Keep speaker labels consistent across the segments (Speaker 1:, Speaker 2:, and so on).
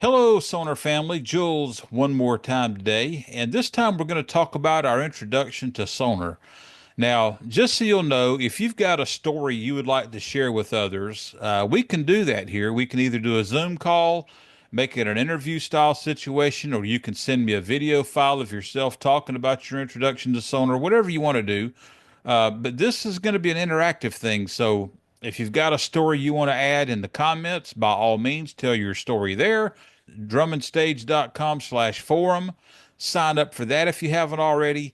Speaker 1: Hello, Sonor family. Jules, one more time today, and this time we're going to talk about our introduction to Sonor. Now, just so you'll know, if you've got a story you would like to share with others, we can do that here. We can either do a Zoom call, make it an interview style situation, or you can send me a video file of yourself talking about your introduction to Sonor, whatever you want to do. But this is going to be an interactive thing. So if you've got a story you want to add in the comments, by all means, tell your story there. drummonstage.com/forum. Sign up for that if you haven't already.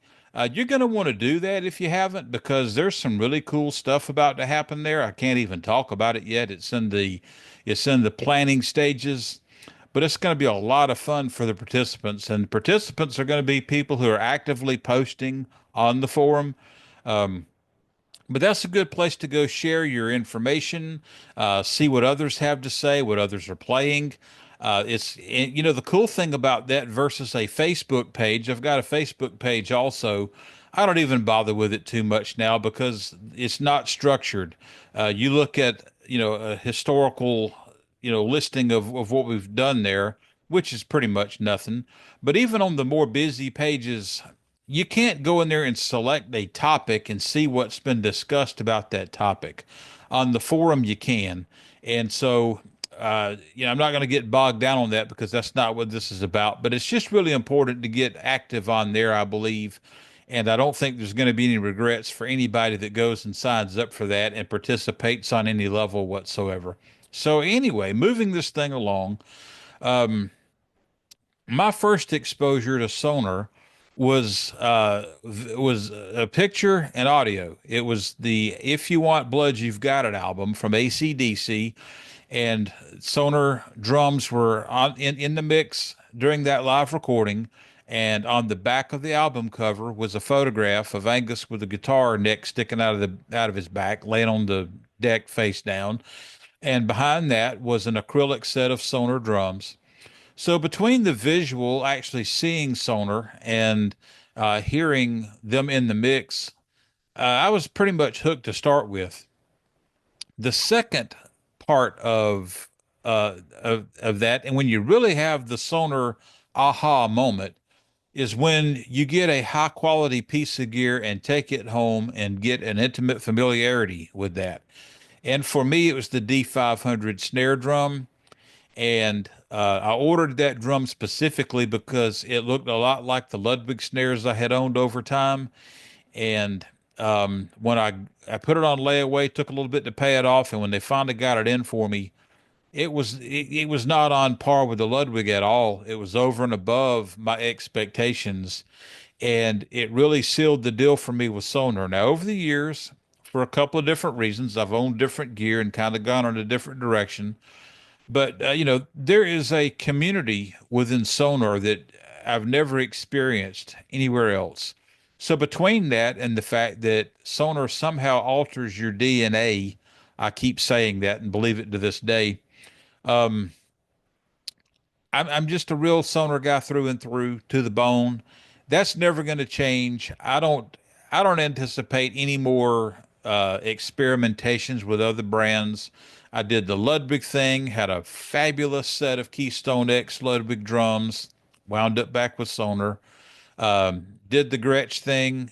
Speaker 1: You're going to want to do that if you haven't, because there's some really cool stuff about to happen there. I can't even talk about it yet. It's in the planning stages, but it's going to be a lot of fun for the participants. And the participants are going to be people who are actively posting on the forum. But that's a good place to go share your information, see what others have to say, what others are playing. The cool thing about that versus a Facebook page, I've got a Facebook page also. I don't even bother with it too much now because it's not structured. You look at, a historical, listing of what we've done there, which is pretty much nothing. But even on the more busy pages, you can't go in there and select a topic and see what's been discussed about that topic. On the forum, you can. And so, I'm not going to get bogged down on that because that's not what this is about. But it's just really important to get active on there, I believe. And I don't think there's going to be any regrets for anybody that goes and signs up for that and participates on any level whatsoever. So, anyway, moving this thing along, my first exposure to Sonor was a picture and audio. It was the "If You Want Blood, You've Got It" album from AC/DC, and Sonor drums were in the mix during that live recording. And on the back of the album cover was a photograph of Angus with a guitar neck sticking out of his back, laying on the deck face down. And behind that was an acrylic set of Sonor drums. So between the visual, actually seeing Sonor, and hearing them in the mix, I was pretty much hooked to start with. The second part of that, and when you really have the Sonor aha moment, is when you get a high quality piece of gear and take it home and get an intimate familiarity with that. And for me, it was the D500 snare drum. And I ordered that drum specifically because it looked a lot like the Ludwig snares I had owned over time. And when I put it on layaway, took a little bit to pay it off, and when they finally got it in for me, it was not on par with the Ludwig at all. It was over and above my expectations, and it really sealed the deal for me with Sonor. Now, over the years, for a couple of different reasons, I've owned different gear and kind of gone in a different direction. But there is a community within Sonor that I've never experienced anywhere else. So between that and the fact that Sonor somehow alters your DNA, I keep saying that and believe it to this day. Um, I'm just a real Sonor guy through and through to the bone. That's never going to change. I don't anticipate any more experimentations with other brands. I did the Ludwig thing, had a fabulous set of Keystone X Ludwig drums, wound up back with Sonor. Did the Gretsch thing,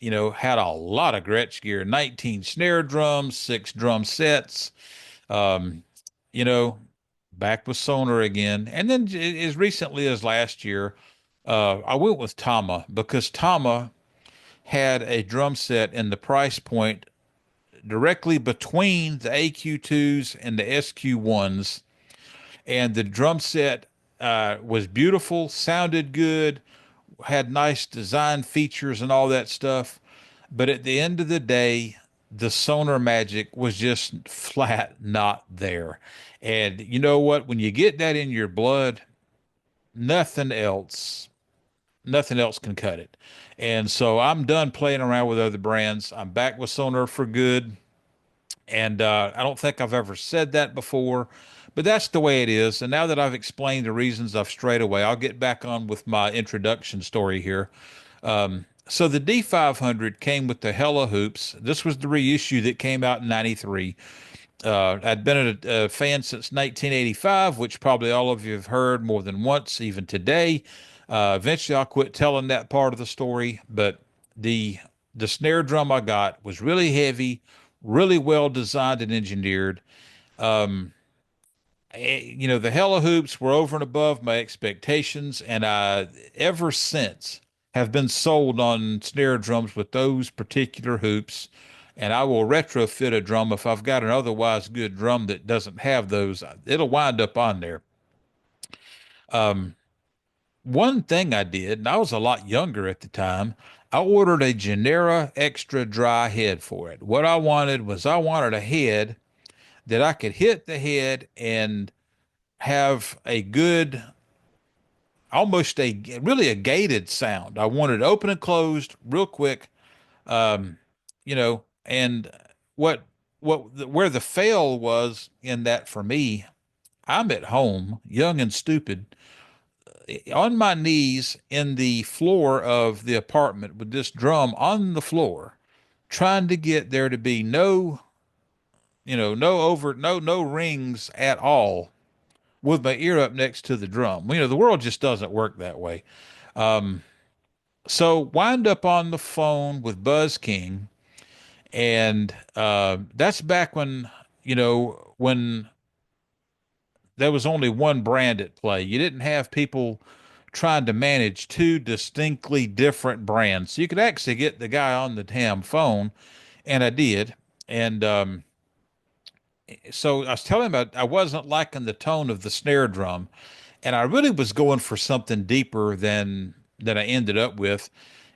Speaker 1: had a lot of Gretsch gear, 19 snare drums, six drum sets. Um, you know, Back with Sonor again. And then as recently as last year, I went with Tama because Tama had a drum set in the price point directly between the AQ2s and the SQ1s. And the drum set was beautiful, sounded good, had nice design features and all that stuff. But at the end of the day, the Sonor magic was just flat not there. And you know what? When you get that in your blood, nothing else, nothing else can cut it. And so I'm done playing around with other brands. I'm back with Sonor for good. And I don't think I've ever said that before, but that's the way it is. And now that I've explained the reasons I've strayed away, I'll get back on with my introduction story here. So the D500 came with the Hella hoops. This was the reissue that came out in '93. I'd been a fan since 1985, which probably all of you have heard more than once, even today. Eventually, I'll quit telling that part of the story, but the the snare drum I got was really heavy, really well designed and engineered. Um, the hella hoops were over and above my expectations, and I ever since have been sold on snare drums with those particular hoops. And I will retrofit a drum if I've got an otherwise good drum that doesn't have those. It'll wind up on there. Um, One thing I did, and I was a lot younger at the time, I ordered a Genera extra dry head for it. What I wanted a head that I could hit the head and have a good, almost a really a gated sound. I wanted open and closed real quick. Um, and what where the fail was in that for me, I'm at home, young and stupid, on my knees in the floor of the apartment with this drum on the floor, trying to get there to be no rings at all with my ear up next to the drum. The world just doesn't work that way. Um, so wind up on the phone with Buzz King, and that's back when there was only one brand at play. You didn't have people trying to manage two distinctly different brands. So you could actually get the guy on the damn phone, and I did. And so I was telling him I wasn't liking the tone of the snare drum, and I really was going for something deeper than I ended up with.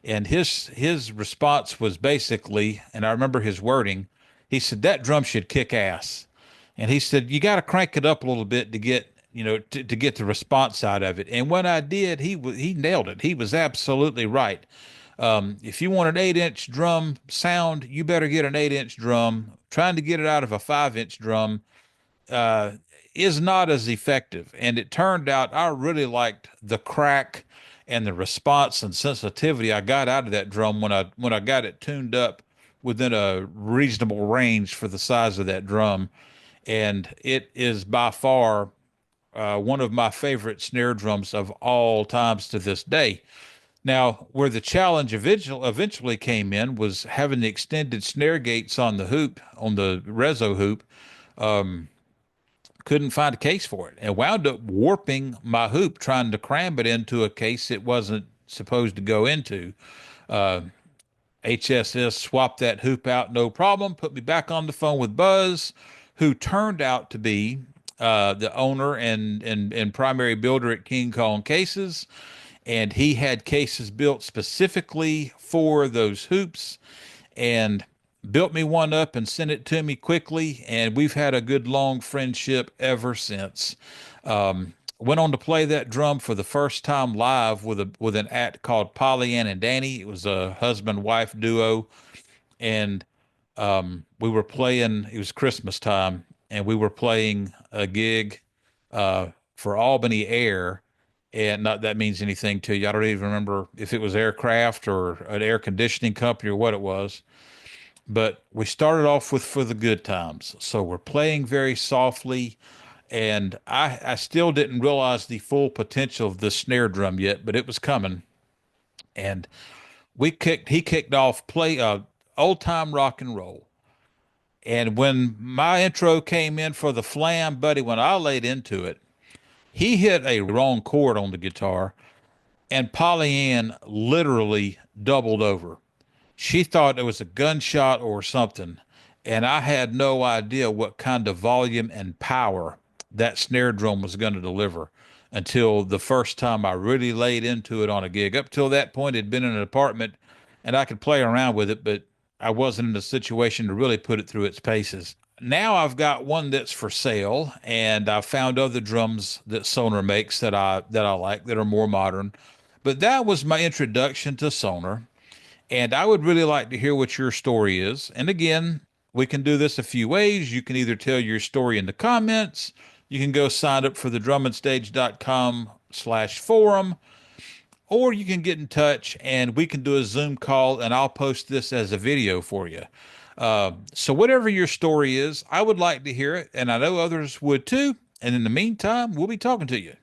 Speaker 1: And his response was basically, and I remember his wording, he said that drum should kick ass. And he said you got to crank it up a little bit to get to get the response out of it. And when I did, he nailed it. He was absolutely right. If you want an 8-inch drum sound, you better get an 8-inch drum. Trying to get it out of a 5-inch drum uh, is not as effective. And it turned out I really liked the crack and the response and sensitivity I got out of that drum when I got it tuned up within a reasonable range for the size of that drum. And it is by far one of my favorite snare drums of all times to this day. Now, where the challenge eventually came in was having the extended snare gates on the hoop, on the Rezo hoop. Um, couldn't find a case for it and wound up warping my hoop trying to cram it into a case it wasn't supposed to go into. Uh, HSS swapped that hoop out, no problem, put me back on the phone with Buzz, who turned out to be the owner and primary builder at King Kong Cases. And he had cases built specifically for those hoops and built me one up and sent it to me quickly. And we've had a good long friendship ever since. Went on to play that drum for the first time live with an act called Pollyann and Danny. It was a husband wife duo, and we were playing. It was Christmas time, and we were playing a gig for Albany Air. And not that means anything to you. I don't even remember if it was aircraft or an air conditioning company or what it was. But we started off with For the Good Times. So we're playing very softly. And I still didn't realize the full potential of the snare drum yet, but it was coming. And he kicked off play old time rock and roll. And when my intro came in for the flam, buddy, when I laid into it, he hit a wrong chord on the guitar, and Pollyann literally doubled over. She thought it was a gunshot or something, and I had no idea what kind of volume and power that snare drum was going to deliver until the first time I really laid into it on a gig. Up till that point, it'd been in an apartment and I could play around with it, but I wasn't in a situation to really put it through its paces. Now I've got one that's for sale, and I've found other drums that Sonor makes that I like that are more modern. But that was my introduction to Sonor. And I would really like to hear what your story is. And again, we can do this a few ways. You can either tell your story in the comments, you can go sign up for the drumandstage.com/forum, or you can get in touch and we can do a Zoom call and I'll post this as a video for you. So whatever your story is, I would like to hear it, and I know others would too. And in the meantime, we'll be talking to you.